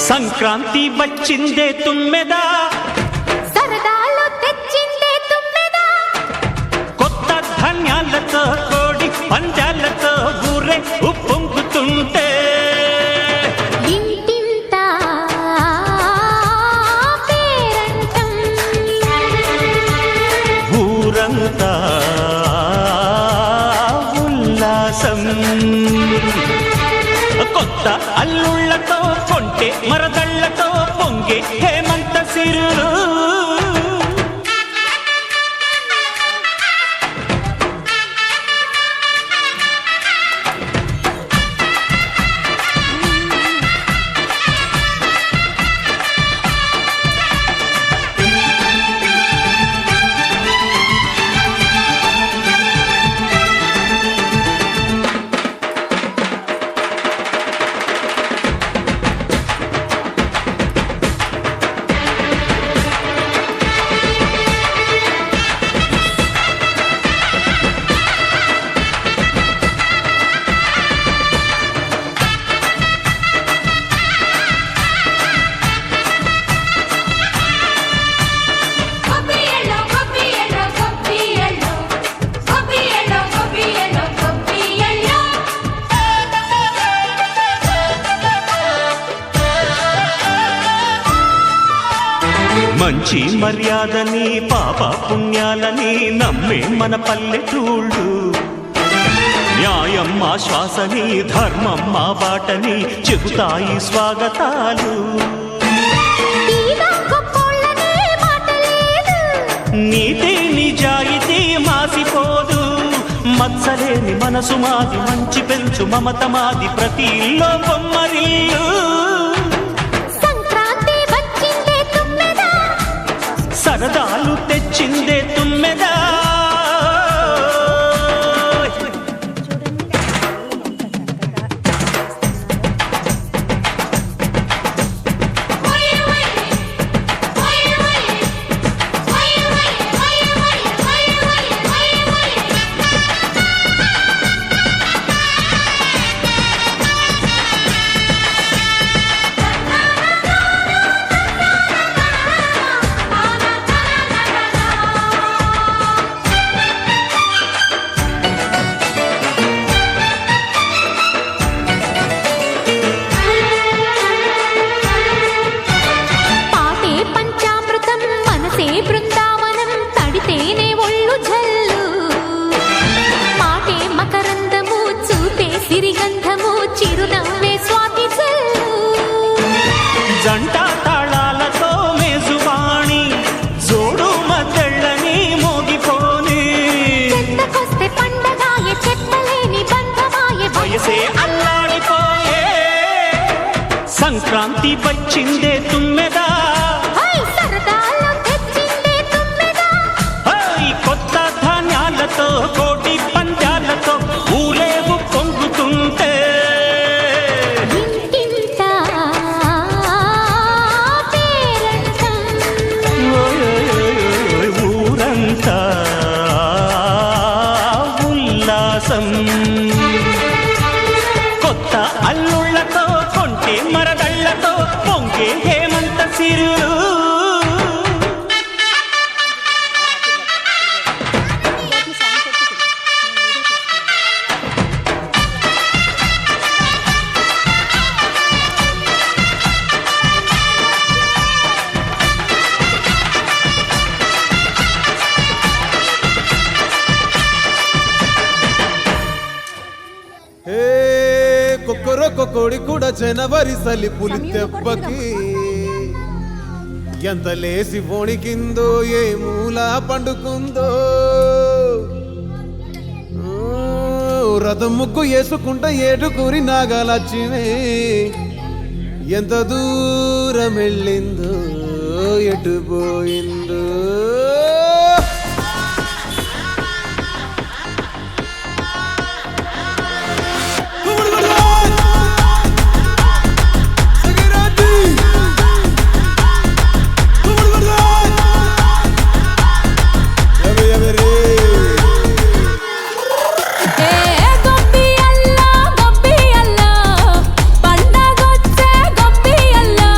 సంక్రాంతి వచ్చిందే తుమ్మెదా, సరదాలు తెచ్చిందే తుమ్మెదా, కొత్త ధాన్యాలతో కోడి పందాలతో ఊరే ఉప్పొంగుతుంటే ఇంటింత పేరంటం, ఊరంతా ఉల్లాసం. కొత్త అల్లుళ్లతో కొంటే మరదళ్లతో పొంగే హేమంత సిరులు. మంచి మర్యాదని పాప పుణ్యాలని నమ్మే మన పల్లెటూళ్ళు, న్యాయం మా శ్వాసని ధర్మం మా బాటని చెబుతాయి స్వాగతాలు. నీతి నిజాయితీ మాసిపోదు, మత్సలేని మనసు మాది, మంచి పెంచు మమత మాది, ప్రతి ఇల్లో బొమ్మరిల్లు. సరదాలు తెచ్చిందే తుమ్మెదా, బృందావనం తడితేనే ఒళ్ళు జల్లు, మాటే మకరందము చూపే సిరిగంధము చిరునవ్వే స్వాతి జల్లు. జంట తాళాలతో మేజువాణి జోడు మద్దళ్ళని మోగిపోని, చెత్తకొస్తే పండగాయే చెప్పలేని బంధమాయే, వయసే అల్లాడిపోయే. సంక్రాంతి వచ్చిందే తుమ్మెదా, కోటి పందాలతో ఊరేగు పొంగుతుంటే ఇంటింత పేరంటం, ఊరంతా ఉల్లాసం. కొత్త అల్లుళ్లతో కొంటే మరదళ్లతో పొంగే హేమంత సిరులు. కొడి కూడా జనవరి సలి పులి దెబ్బకి ఎంత లేసి వణికిందో, ఏ మూల పండుకుందో. రథం ముగ్గు వేసుకుంటా ఏటుకూరి నాగలచ్చినే, ఎంత దూరం వెళ్ళిందో ఎటు పోయిందో. గొబ్బి అల్లా పండగొచ్చే గొబ్బి అల్లా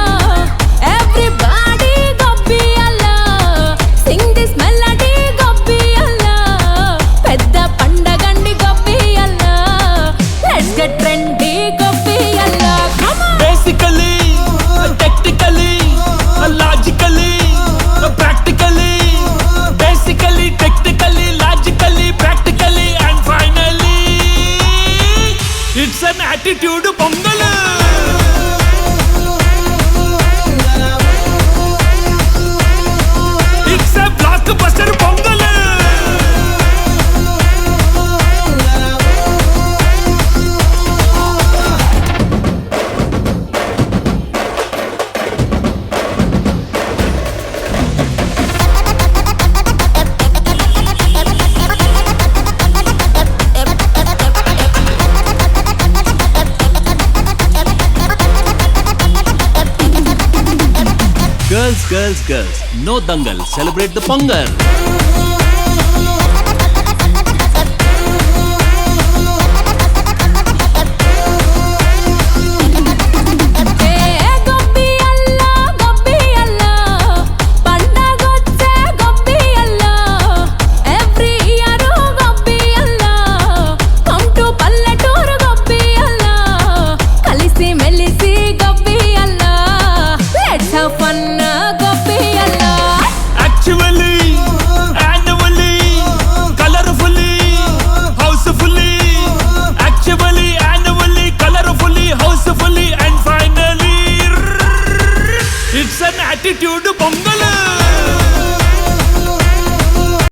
Indian attitude Pongal. It's a blockbuster Pongal. Girls, girls, girls, no dangal, celebrate the Pongal.